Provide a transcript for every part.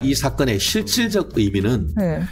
이 사건의 실질적 의미는 네.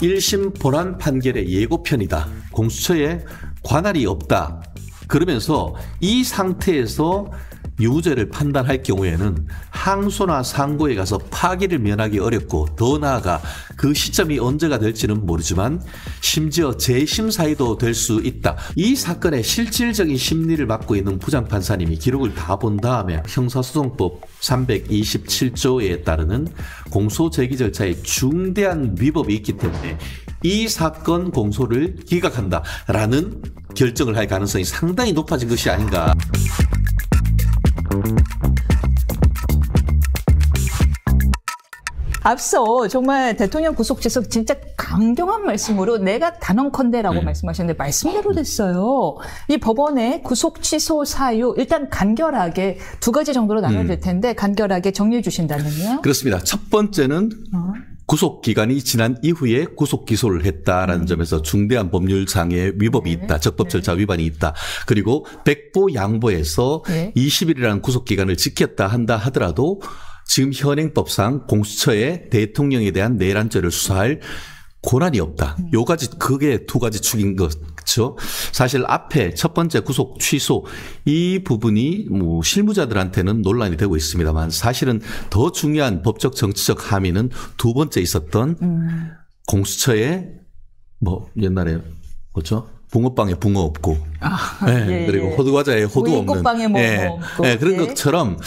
1심 본안 판결의 예고편이다. 공수처에 관할이 없다. 그러면서 이 상태에서 유죄를 판단할 경우에는 항소나 상고에 가서 파기를 면하기 어렵고 더 나아가 그 시점이 언제가 될지는 모르지만 심지어 재심 사유도 될 수 있다. 이 사건의 실질적인 심리를 맡고 있는 부장판사님이 기록을 다 본 다음에 형사소송법 327조에 따르는 공소제기 절차에 중대한 위법이 있기 때문에 이 사건 공소를 기각한다라는 결정을 할 가능성이 상당히 높아진 것이 아닌가. 앞서 정말 대통령 구속 취소 진짜 강경한 말씀으로 내가 단언컨대라고 말씀하셨는데 말씀대로 됐어요. 이 법원의 구속 취소 사유 일단 간결하게 두 가지 정도로 나눠질 텐데 간결하게 정리해 주신다면요? 그렇습니다. 첫 번째는 구속 기간이 지난 이후에 구속 기소를 했다라는 점에서 중대한 법률상의 위법이 있다. 적법 절차 위반이 있다. 그리고 백보 양보해서 20일이라는 구속 기간을 지켰다 한다 하더라도 지금 현행법상 공수처에 대통령에 대한 내란죄를 수사할 권한이 없다. 그게 두 가지 축인 거죠. 사실 앞에 첫 번째 구속 취소 이 부분이 뭐 실무자들한테는 논란이 되고 있습니다만 사실은 더 중요한 법적 정치적 함의는 두 번째 있었던 공수처에 뭐 옛날에 뭐죠? 붕어빵에 붕어 없고, 그리고 호두과자에 호두 없는, 꽃빵에 뭐 없고, 그런 것처럼.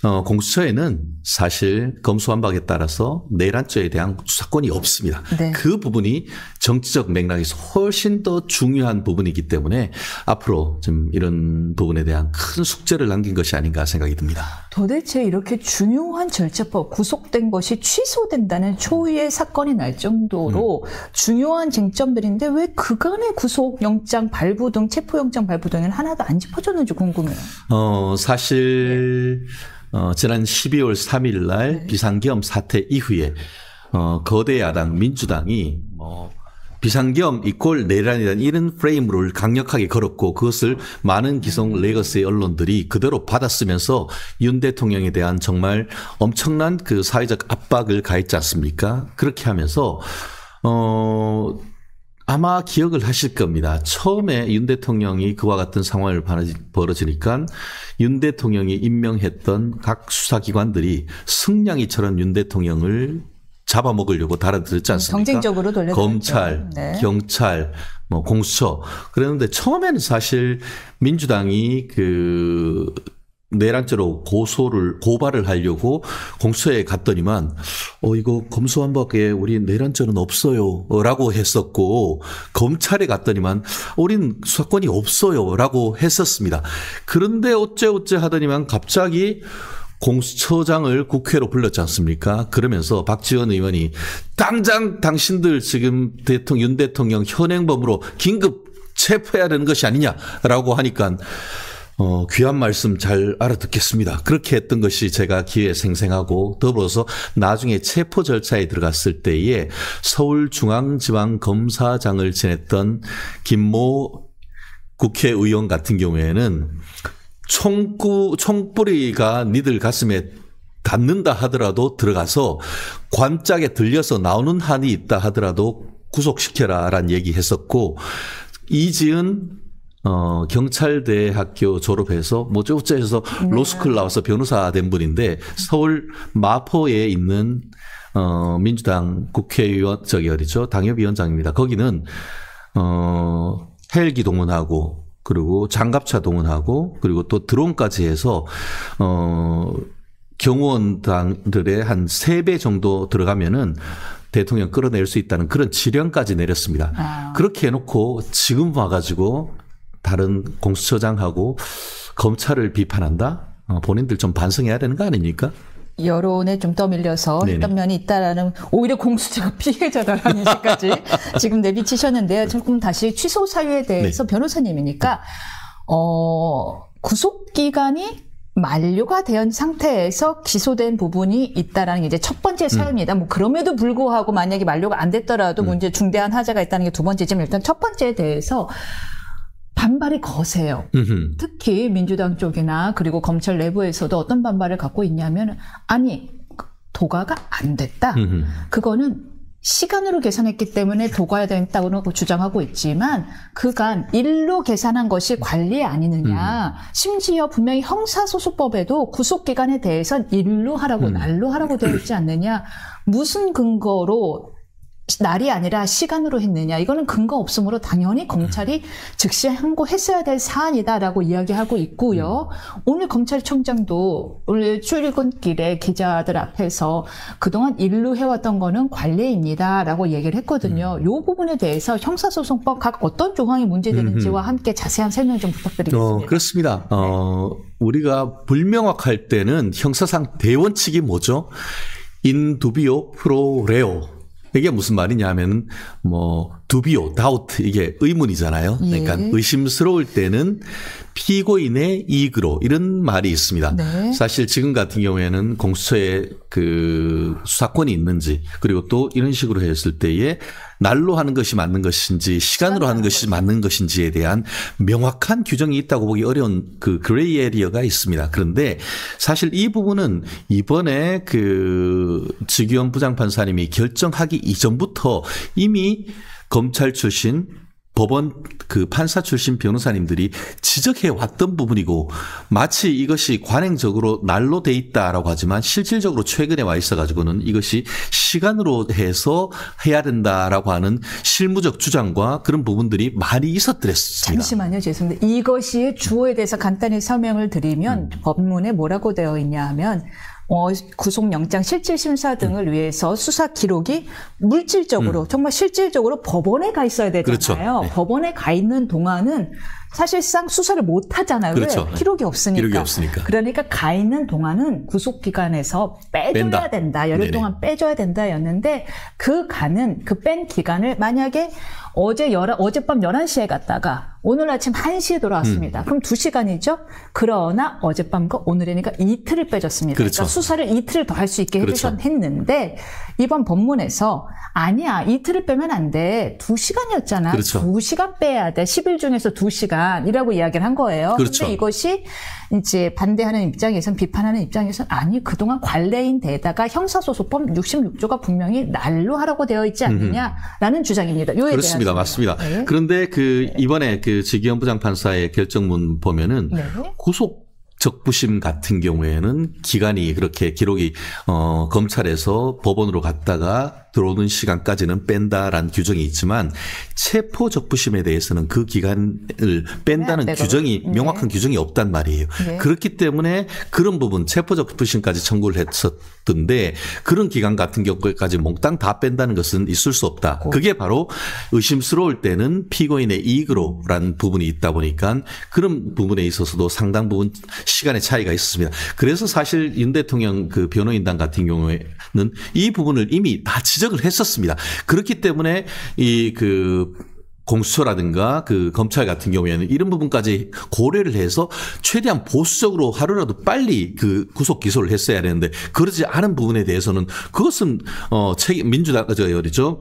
공수처에는 사실 검수완박에 따라서 내란죄에 대한 수사권이 없습니다. 네. 그 부분이 정치적 맥락에서 훨씬 더 중요한 부분이기 때문에 앞으로 좀 이런 부분에 대한 큰 숙제를 남긴 것이 아닌가 생각이 듭니다. 도대체 이렇게 중요한 절차법 구속된 것이 취소된다는 초유의 사건이 날 정도로 중요한 쟁점들인데 왜 그간의 구속영장 발부 등 체포영장 발부 등은 하나도 안 짚어줬는지 궁금해요. 사실 지난 12월 3일 날 비상계엄 사태 이후에 거대 야당 민주당이 비상계엄 이꼴 내란이라는 이런 프레임을 강력하게 걸었고 그것을 많은 기성 레거시 언론들이 그대로 받아쓰면서 윤 대통령에 대한 정말 엄청난 그 사회적 압박을 가했지 않습니까? 그렇게 하면서 아마 기억을 하실 겁니다. 처음에 윤 대통령이 그와 같은 상황을 벌어지니까 윤 대통령이 임명했던 각 수사기관들이 승냥이처럼 윤 대통령을 잡아먹으려고 달아들었지 않습니까? 경쟁적으로 돌려줬죠. 검찰, 경찰, 뭐 공수처. 그랬는데 처음에는 사실 민주당이 그 내란죄로 고발을 하려고 공수처에 갔더니만 이거 검수완박에 우리 내란죄는 없어요 라고 했었고 검찰에 갔더니만 우린 수사권이 없어요 라고 했었습니다. 그런데 어째 하더니만 갑자기 공수처장을 국회로 불렀지 않습니까? 그러면서 박지원 의원이 당장 당신들 지금 윤 대통령 현행범으로 긴급 체포해야 되는 것이 아니냐라고 하니까 귀한 말씀 잘 알아듣겠습니다. 그렇게 했던 것이 제가 기억에 생생하고 더불어서 나중에 체포 절차에 들어갔을 때에 서울중앙지방검사장을 지냈던 김모 국회의원 같은 경우에는 총뿌리가 니들 가슴에 닿는다 하더라도 들어가서 관짝에 들려서 나오는 한이 있다 하더라도 구속시켜라라는 얘기 했었고 이지은 경찰대학교 졸업해서 어쩌고저쩌고 로스쿨 나와서 변호사 된 분인데 서울 마포에 있는 민주당 국회의원 당협위원장입니다. 거기는 헬기 동원하고 그리고 장갑차 동원하고 그리고 또 드론까지 해서 경호원들의 한 3배 정도 들어가면은 대통령 끌어낼 수 있다는 그런 지령까지 내렸습니다. 그렇게 해놓고 지금 와가지고 다른 공수처장하고 검찰을 비판한다? 본인들 좀 반성해야 되는 거 아닙니까? 여론에 좀 떠밀려서 했던 면이 있다라는 오히려 공수처가 피해자다라는 얘기까지 지금 내비치셨는데요. 조금 다시 취소 사유에 대해서 변호사님이니까 구속 기간이 만료가 된 상태에서 기소된 부분이 있다라는 게 이제 첫 번째 사유입니다. 뭐 그럼에도 불구하고 만약에 만료가 안 됐더라도 문제 중대한 하자가 있다는 게 두 번째지만 일단 첫 번째에 대해서 반발이 거세요. 특히 민주당 쪽이나 그리고 검찰 내부에서도 어떤 반발을 갖고 있냐면 아니 도과가 안 됐다. 그거는 시간으로 계산했기 때문에 도과됐다고 주장하고 있지만 그간 일로 계산한 것이 관리 아니느냐. 심지어 분명히 형사소송법에도 구속기간에 대해서는 일로 하라고 날로 하라고 되어 있지 않느냐. 무슨 근거로 날이 아니라 시간으로 했느냐. 이거는 근거 없으므로 당연히 검찰이 즉시 항고했어야 될 사안이다라고 이야기하고 있고요. 오늘 검찰청장도 오늘 출근길에 기자들 앞에서 그동안 일로 해왔던 거는 관례입니다라고 얘기를 했거든요. 이 부분에 대해서 형사소송법 각 어떤 조항이 문제되는지와 함께 자세한 설명 좀 부탁드리겠습니다. 그렇습니다. 우리가 불명확할 때는 형사상 대원칙이 뭐죠? In dubio pro reo. 이게 무슨 말이냐 하면 두비오, 다우트 이게 의문이잖아요. 그러니까 의심스러울 때는 피고인의 이익으로 이런 말이 있습니다. 네. 사실 지금 같은 경우에는 공수처에 그 수사권이 있는지 그리고 또 이런 식으로 했을 때에 날로 하는 것이 맞는 것인지 시간으로 하는 것이 맞는 것인지에 대한 명확한 규정이 있다고 보기 어려운 그 그레이 에리어가 있습니다. 그런데 사실 이 부분은 이번에 그 지규현 부장판사님이 결정하기 이전부터 이미 검찰 출신 법원 그 판사 출신 변호사님들이 지적해 왔던 부분이고 마치 이것이 관행적으로 날로 돼 있다라고 하지만 실질적으로 최근에 와 있어 가지고는 이것이 시간으로 해서 해야 된다라고 하는 실무적 주장과 그런 부분들이 많이 있었더랬습니다. 잠시만요. 죄송합니다. 이것이 주어에 대해서 간단히 설명을 드리면 법문에 뭐라고 되어 있냐 하면 구속영장 실질심사 등을 위해서 수사 기록이 물질적으로 정말 실질적으로 법원에 가 있어야 되잖아요. 그렇죠. 네. 법원에 가 있는 동안은 사실상 수사를 못 하잖아요. 그렇죠. 왜? 기록이 없으니까. 기록이 없으니까. 그러니까 가 있는 동안은 구속기간에서 빼줘야 된다. 열흘 동안 빼줘야 된다였는데 그 뺀 기간을 만약에 어젯밤 11시에 갔다가 오늘 아침 1시에 돌아왔습니다. 그럼 2시간이죠? 그러나 어젯밤과 오늘이니까 이틀을 빼줬습니다. 그렇죠. 그러니까 수사를 이틀을 더 할 수 있게 그렇죠. 했는데 이번 법문에서 아니야. 이틀을 빼면 안 돼. 2시간이었잖아. 그렇죠. 2시간 빼야 돼. 10일 중에서 2시간이라고 이야기를 한 거예요. 그렇죠. 그런데 이것이 이제 반대하는 입장에서는 비판하는 입장에서는 아니 그동안 관례인 데다가 형사소송법 66조가 분명히 날로 하라고 되어 있지 않느냐라는 주장입니다. 그렇습니다. 맞습니다. 네. 그런데 이번에 그 지기현 부장판사의 결정문 보면은 구속 적부심 같은 경우에는 기간이 그렇게 기록이 검찰에서 법원으로 갔다가 들어오는 시간까지는 뺀다라는 규정이 있지만 체포 적부심에 대해서는 그 기간을 뺀다는 규정이 명확한 규정이 없단 말이에요. 그렇기 때문에 그런 부분 체포 적부심까지 청구를 했었던데 그런 기간 같은 경우까지 몽땅 다 뺀다는 것은 있을 수 없다. 그게 바로 의심스러울 때는 피고인의 이익으로라는 부분이 있다 보니까 그런 부분에 있어서도 상당 부분 시간의 차이가 있었습니다. 그래서 사실 윤 대통령 그 변호인단 같은 경우에는 이 부분을 이미 다 지적을 했었습니다. 그렇기 때문에 공수처라든가 그 검찰 같은 경우에는 이런 부분까지 고려를 해서 최대한 보수적으로 하루라도 빨리 그 구속 기소를 했어야 되는데 그러지 않은 부분에 대해서는 그것은 민주당이죠.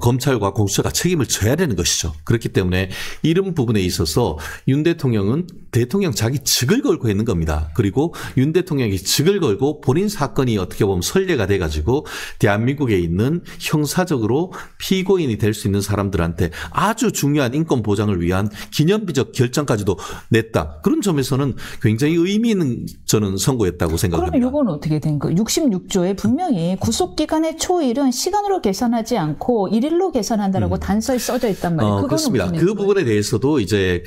검찰과 공수처가 책임을 져야 되는 것이죠. 그렇기 때문에 이런 부분에 있어서 윤 대통령은 대통령 자기 직을 걸고 있는 겁니다. 그리고 윤 대통령이 직을 걸고 본인 사건이 어떻게 보면 선례가 돼가지고 대한민국에 있는 형사적으로 피고인이 될 수 있는 사람들한테 아주 중요한 인권 보장을 위한 기념비적 결정까지도 냈다. 그런 점에서는 굉장히 의미 있는 저는 선고였다고 생각합니다. 그러면 이건 어떻게 된 거예요? 66조에 분명히 구속기간의 초일은 시간으로 계산하지 않고 일일로 계산한다라고 단서에 써져 있단 말이에요. 그렇습니다. 그 부분에 대해서도 이제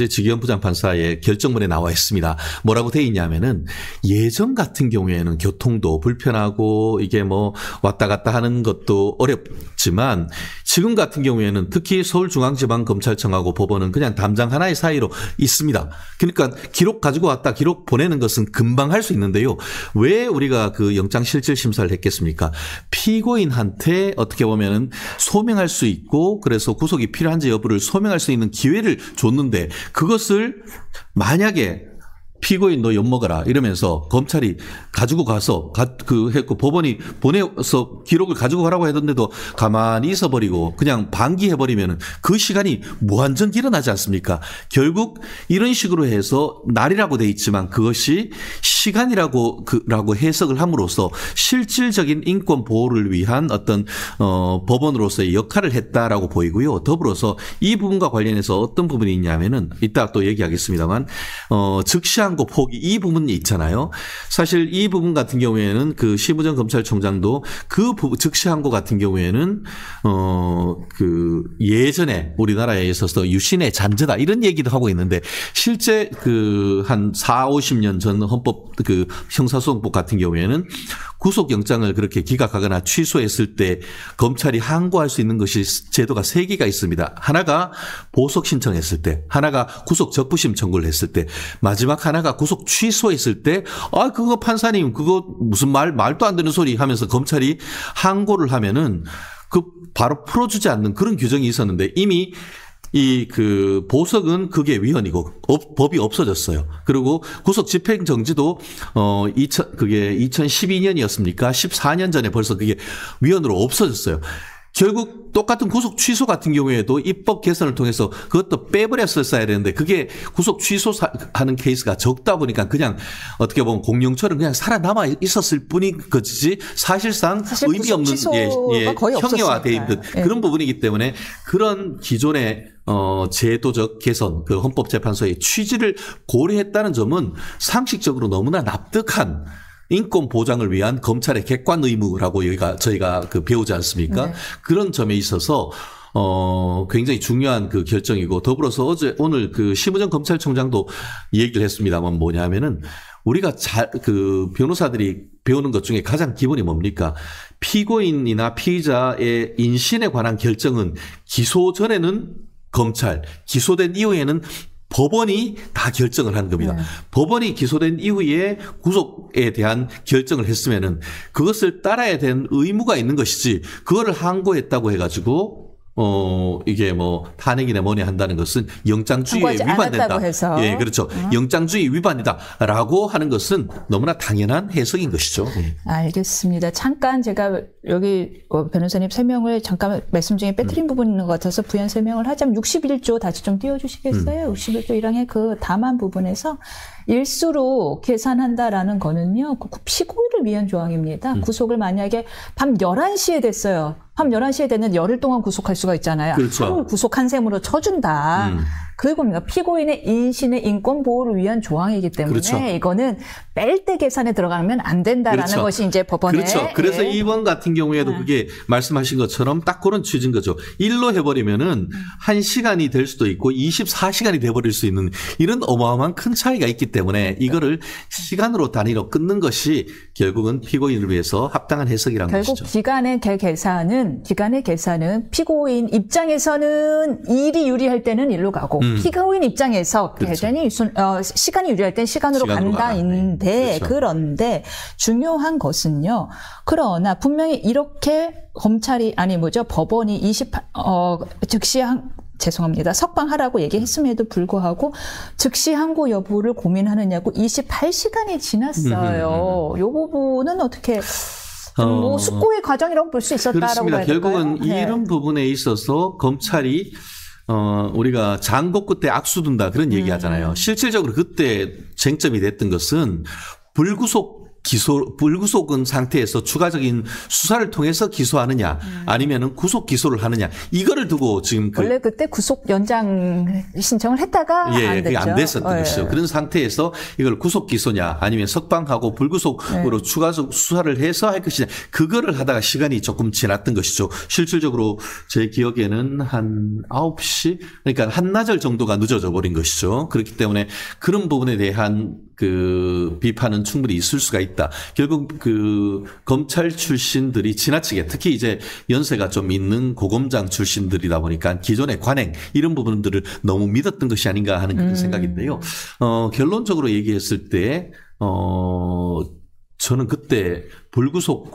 지기현 부장판사의 결정문에 나와 있습니다. 뭐라고 돼 있냐면은 예전 같은 경우에는 교통도 불편하고 이게 왔다 갔다 하는 것도 어렵지만 지금 같은 경우에는 특히 서울중앙지방검찰청하고 법원은 그냥 담장 하나의 사이로 있습니다. 그러니까 기록 가지고 왔다 기록 보내는 것은 금방 할 수 있는데요. 왜 우리가 그 영장실질심사를 했겠습니까? 피고인한테 어떻게 보면은 소명할 수 있고 그래서 구속이 필요한지 여부를 소명할 수 있는 기회를 줬는데 그것을 만약에 피고인 너 엿먹어라 이러면서 검찰이 가지고 가서 했고 법원이 보내서 기록을 가지고 가라고 했는데도 가만히 있어버리고 그냥 방기해버리면 그 시간이 무한정 길어나지 않습니까? 결국 이런 식으로 해서 날이라고 돼 있지만 그것이 시간이라고 해석을 함으로써 실질적인 인권 보호를 위한 어떤 법원으로서의 역할을 했다라고 보이고요. 더불어서 이 부분과 관련해서 어떤 부분이 있냐면은 이따 또 얘기하겠습니다만 즉시항고 포기 이 부분이 있잖아요. 사실 이 부분 같은 경우에는 그 심우정 검찰총장도 그 즉시항고 같은 경우에는 그 예전에 우리나라에 있어서 유신의 잔재다 이런 얘기도 하고 있는데 실제 그 한 40-50년 전 헌법 그 형사소송법 같은 경우에는 구속영장을 그렇게 기각하거나 취소했을 때 검찰이 항고할 수 있는 것이 제도가 3개가 있습니다. 하나가 보석 신청했을 때, 하나가 구속 적부심 청구를 했을 때, 마지막 하나가 구속 취소했을 때, 그거 판사님 그거 무슨 말도 안 되는 소리 하면서 검찰이 항고를 하면은 그 바로 풀어주지 않는 그런 규정이 있었는데 이미 그 보석은 그게 위헌이고 법이 없어졌어요. 그리고 구속 집행 정지도 그게 2012년이었습니까? 14년 전에 벌써 그게 위헌으로 없어졌어요. 결국 똑같은 구속 취소 같은 경우에도 입법 개선을 통해서 그것도 빼버렸어야 되는데 그게 구속 취소하는 케이스가 적다 보니까 그냥 어떻게 보면 공룡처럼 그냥 살아남아 있었을 뿐인 것이지 사실상 의미 없는 형해화돼 있는 그런 부분이기 때문에 그런 기존의 제도적 개선, 그 헌법재판소의 취지를 고려했다는 점은 상식적으로 너무나 납득한 인권 보장을 위한 검찰의 객관 의무라고 저희가 배우지 않습니까? 네. 그런 점에 있어서 굉장히 중요한 그 결정이고 더불어서 오늘 그 심우정 검찰총장도 얘기를 했습니다만 뭐냐면은 우리가 그 변호사들이 배우는 것 중에 가장 기본이 뭡니까? 피고인이나 피의자의 인신에 관한 결정은 기소 전에는 검찰, 기소된 이후에는 법원이 다 결정을 하는 겁니다. 네. 법원이 기소된 이후에 구속에 대한 결정을 했으면은 그것을 따라야 되는 의무가 있는 것이지 그거를 항고했다고 해가지고 이게 뭐 탄핵이나 뭐냐 한다는 것은 영장주의에 위반된다. 해서. 예, 그렇죠. 영장주의 위반이다라고 하는 것은 너무나 당연한 해석인 것이죠. 알겠습니다. 잠깐 제가 여기 변호사님 설명을 잠깐 말씀 중에 빼뜨린 부분이 있는 것 같아서 부연 설명을 하자면 61조 다시 좀 띄워주시겠어요? 61조 1항의 그 다만 부분에서 일수로 계산한다라는 거는요. 피고인을 위한 조항입니다. 구속을 만약에 밤 11시에 됐어요. 밤 11시에 되는 열흘 동안 구속할 수가 있잖아요. 그렇죠. 하루 구속한 셈으로 쳐준다. 그겁니다. 피고인의 인신의 인권 보호를 위한 조항이기 때문에 그렇죠. 이거는 뺄 때 계산에 들어가면 안 된다라는 그렇죠. 것이 이제 법원의. 그렇죠. 그래서 이번 같은 경우에도 그게 말씀하신 것처럼 딱 그런 취지인 거죠. 일로 해버리면은 1시간이 될 수도 있고 24시간이 돼버릴 수 있는 이런 어마어마한 큰 차이가 있기 때문에 이거를 시간으로 단위로 끊는 것이 결국은 피고인을 위해서 합당한 해석이라는 결국 것이죠. 기간의 계산은 피고인 입장에서는 일이 유리할 때는 일로 가고 피고인 입장에서 그렇죠. 시간이 유리할 땐 시간으로 간다인데 그렇죠. 그런데 중요한 것은요. 그러나 분명히 이렇게 법원이 죄송합니다. 석방하라고 얘기했음에도 불구하고 즉시 항고 여부를 고민하느냐고 28시간이 지났어요. 이 부분은 어떻게 뭐 숙고의 과정이라고 볼 수 있었다라고 그렇습니다. 봐야 될까요? 결국은 이런 부분에 있어서 검찰이 우리가 장고 끝에 악수 둔다 그런 얘기 하잖아요. 실질적으로 그때 쟁점이 됐던 것은 불구속은 상태에서 추가적인 수사를 통해서 기소하느냐 아니면은 구속 기소를 하느냐 이거를 두고 지금 원래 그때 구속 연장 신청을 했다가 안 됐죠. 안 됐었던 것이죠. 그런 상태에서 이걸 구속 기소냐 아니면 석방하고 불구속으로 추가적 수사를 해서 할 것이냐 그거를 하다가 시간이 조금 지났던 것이죠. 실질적으로 제 기억에는 한 9시 그러니까 한나절 정도가 늦어져 버린 것이죠. 그렇기 때문에 그런 부분에 대한 그 비판은 충분히 있을 수가 있다. 결국 그 검찰 출신들이 지나치게 특히 이제 연세가 좀 있는 고검장 출신들이다 보니까 기존의 관행 이런 부분들을 너무 믿었던 것이 아닌가 하는 그런 생각인데요. 결론적으로 얘기했을 때 저는 그때 불구속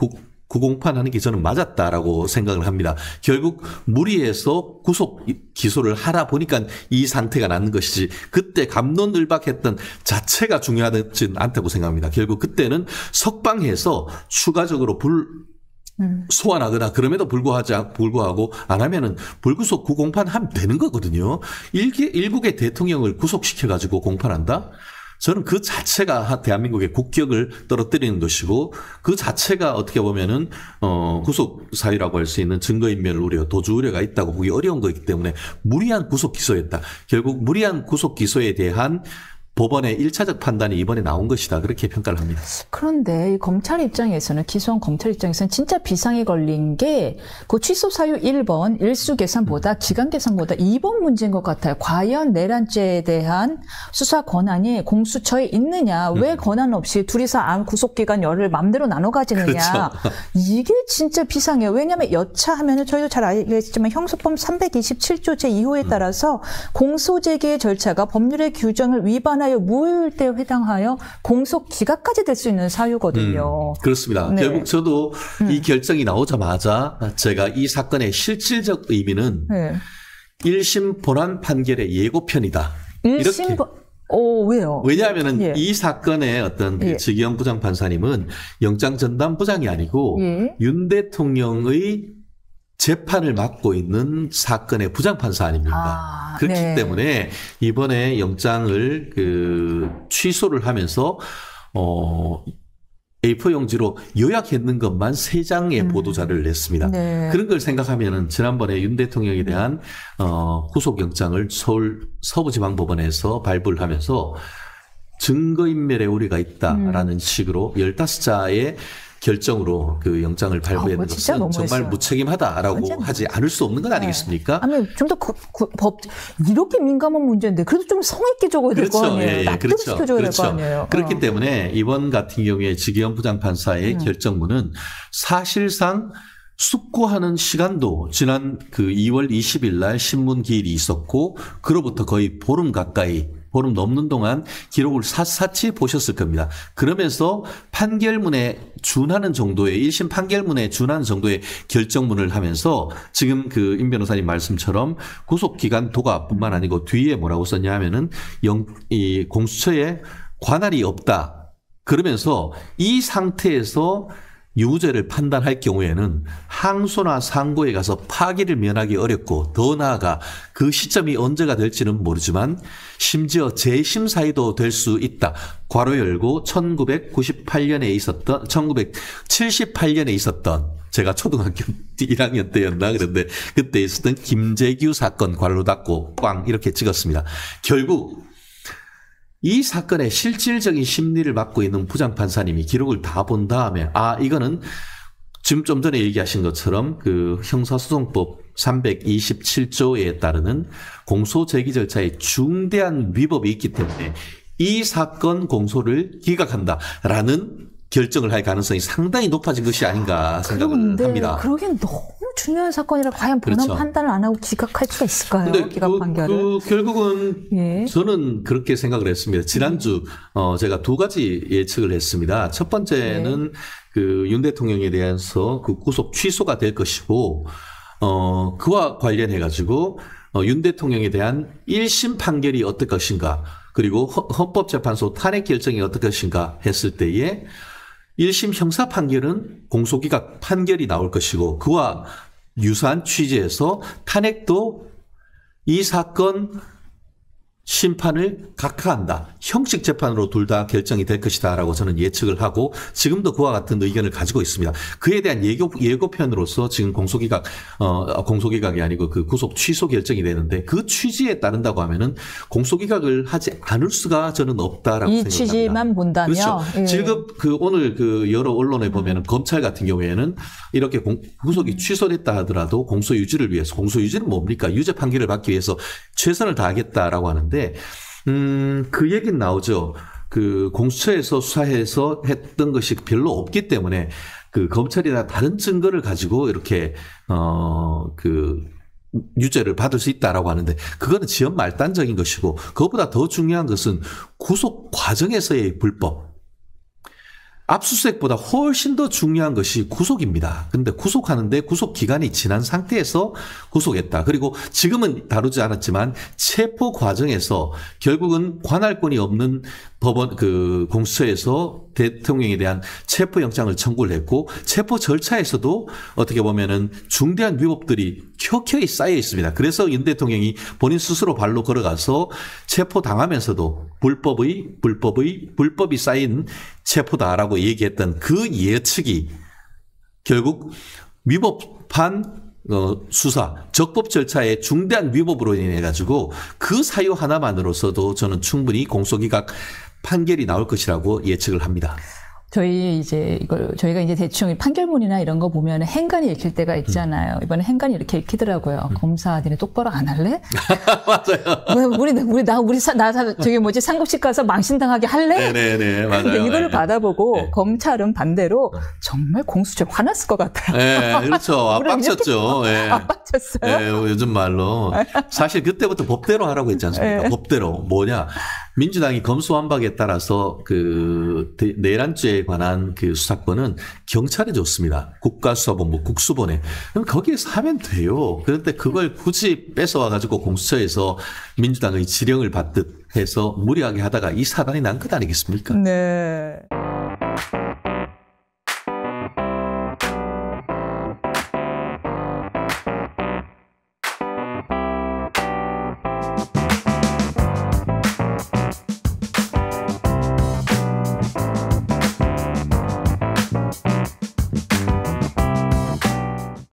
구공판하는 게 저는 맞았다라고 생각을 합니다. 결국 무리해서 구속 기소를 하라 보니까 이 상태가 났는 것이지 그때 갑론을박했던 자체가 중요하지는 않다고 생각합니다. 결국 그때는 석방해서 추가적으로 소환하거나 그럼에도 불구하고 안 하면은 불구속 구공판 하면 되는 거거든요. 일국의 대통령을 구속시켜가지고 공판한다? 저는 그 자체가 대한민국의 국격을 떨어뜨리는 것이고 그 자체가 어떻게 보면은 구속 사유라고 할 수 있는 증거인멸 우려, 도주 우려가 있다고 보기 어려운 거기 때문에 무리한 구속 기소였다. 결국 무리한 구속 기소에 대한 법원의 1차적 판단이 이번에 나온 것이다. 그렇게 평가를 합니다. 그런데 검찰 입장에서는 기소한 검찰 입장에서는 진짜 비상에 걸린 게 그 취소 사유 1번 일수 계산보다 기간 계산보다 2번 문제인 것 같아요. 과연 내란죄에 대한 수사 권한이 공수처에 있느냐. 왜 권한 없이 둘이서 구속기간 열을 마음대로 나눠 가지느냐. 그렇죠. 이게 진짜 비상해요. 왜냐하면 여차하면 저희도 잘 알겠지만 형사법 327조 제2호에 따라서 공소제기의 절차가 법률의 규정을 위반하여 무효일 때 해당하여 공소 기각까지 될 수 있는 사유거든요. 그렇습니다. 네. 결국 저도 이 결정이 나오자마자 제가 이 사건의 실질적 의미는 네. 1심 본안 판결의 예고편이다. 1심 왜요? 왜냐하면은 예. 이 사건의 어떤 그 예. 지기영 부장판사님은 영장 전담 부장이 아니고 예. 윤 대통령의 재판을 맡고 있는 사건의 부장판사 아닙니까? 그렇기 네. 때문에 이번에 영장을 취소를 하면서 A4 용지로 요약했는 것만 3장의 보도자료를 냈습니다. 네. 그런 걸 생각하면은 지난번에 윤 대통령에 대한 구속영장을 서울 서부지방법원에서 발부를 하면서 증거인멸의 우려가 있다라는 식으로 15자의 결정으로 그 영장을 발부했는 것은 정말 무책임하다라고 하지 않을 수 없는 것 아니겠습니까? 아니 좀 더 법 이렇게 민감한 문제인데 그래도 좀 성의있게 적어야 될 거 아니에요. 예, 납득시켜줘야 될 거 아니에요. 그렇기 때문에 이번 같은 경우에 지기현 부장판사의 결정문은 사실상 숙고하는 시간도 지난 그 2월 20일 날 신문 기일이 있었고 그로부터 거의 보름 넘는 동안 기록을 샅샅이 보셨을 겁니다. 그러면서 판결문에 준하는 정도의 1심 판결문에 준하는 정도의 결정문을 하면서 지금 그 임 변호사님 말씀처럼 구속기간 도가뿐만 아니고 뒤에 뭐라고 썼냐 하면은 이 공수처에 관할이 없다. 그러면서 이 상태에서 유죄를 판단할 경우에는 항소나 상고에 가서 파기를 면하기 어렵고 더 나아가 그 시점이 언제가 될지는 모르지만 심지어 재심 사유도 될 수 있다. 괄호 열고 1978년에 있었던 제가 초등학교 1학년 때였나 그런데 그때 있었던 김재규 사건 괄호 닫고 꽝 이렇게 찍었습니다. 결국 이 사건의 실질적인 심리를 맡고 있는 부장판사님이 기록을 다 본 다음에 이거는 지금 좀 전에 얘기하신 것처럼 그 형사소송법 327조에 따르는 공소제기 절차에 중대한 위법이 있기 때문에 이 사건 공소를 기각한다라는 결정을 할 가능성이 상당히 높아진 것이 아닌가 생각을 합니다. 그러긴 너무 중요한 사건이라 과연 본안 판단을 안 하고 기각할 수가 있을까요? 기각 판결을. 결국은 저는 그렇게 생각을 했습니다. 지난주 제가 2가지 예측을 했습니다. 첫 번째는 그 윤 대통령에 대해서 그 구속 취소가 될 것이고 그와 관련해 가지고 윤 대통령에 대한 1심 판결이 어떨 것인가 그리고 헌법재판소 탄핵 결정이 어떨 것인가 했을 때에 1심 형사 판결은 공소기각 판결이 나올 것이고 그와 유사한 취지에서 탄핵도 이 사건 심판을 각하한다. 형식 재판으로 둘 다 결정이 될 것이다라고 저는 예측을 하고 지금도 그와 같은 의견을 가지고 있습니다. 그에 대한 예고편으로서 지금 공소기각이 아니고 그 구속 취소 결정이 되는데 그 취지에 따른다고 하면은 공소기각을 하지 않을 수가 저는 없다라고 이 생각합니다. 취지만 본다면 그렇죠. 지금 오늘 그 여러 언론에 보면은 검찰 같은 경우에는 이렇게 구속이 취소됐다 하더라도 공소 유지를 위해서 공소 유지는 뭡니까? 유죄 판결을 받기 위해서 최선을 다하겠다라고 하는데 그 얘기는 나오죠. 그 공수처에서 수사해서 했던 것이 별로 없기 때문에 그 검찰이나 다른 증거를 가지고 이렇게 그 유죄를 받을 수 있다라고 하는데 그거는 지연 말단적인 것이고 그것보다 더 중요한 것은 구속 과정에서의 불법. 압수수색보다 훨씬 더 중요한 것이 구속입니다. 그런데 구속하는데 구속 기간이 지난 상태에서 구속했다. 그리고 지금은 다루지 않았지만 체포 과정에서 결국은 관할권이 없는 법원 공수처에서 대통령에 대한 체포 영장을 청구를 했고 체포 절차에서도 어떻게 보면은 중대한 위법들이 켜켜이 쌓여 있습니다. 그래서 윤 대통령이 본인 스스로 발로 걸어가서 체포 당하면서도 불법이 쌓인 체포다라고 얘기했던 그 예측이 결국 위법한 수사, 적법 절차의 중대한 위법으로 인해 가지고 그 사유 하나만으로서도 저는 충분히 공소기각 판결이 나올 것이라고 예측을 합니다. 저희가 이제 대충 판결문이나 이런 거 보면 행간이 읽힐 때가 있잖아요. 이번에 행간이 이렇게 읽히더라고요. 검사, 니네 똑바로 안 할래? 맞아요. 상급식 가서 망신당하게 할래? 네네네, 맞아요. 이거를 네. 받아보고 네. 검찰은 반대로 정말 공수처 화났을 것 같아요. 네, 그렇죠. 압박쳤죠. 네. 압박쳤어요. 네, 요즘 말로. 사실 그때부터 법대로 하라고 했지 않습니까? 네. 법대로. 뭐냐. 민주당이 검수완박에 따라서 내란죄에 관한 수사권은 경찰에 줬습니다. 국가수사본부, 국수본에. 그럼 거기에서 하면 돼요. 그런데 그걸 굳이 뺏어와가지고 공수처에서 민주당의 지령을 받듯 해서 무리하게 하다가 이 사단이 난 것 아니겠습니까? 네.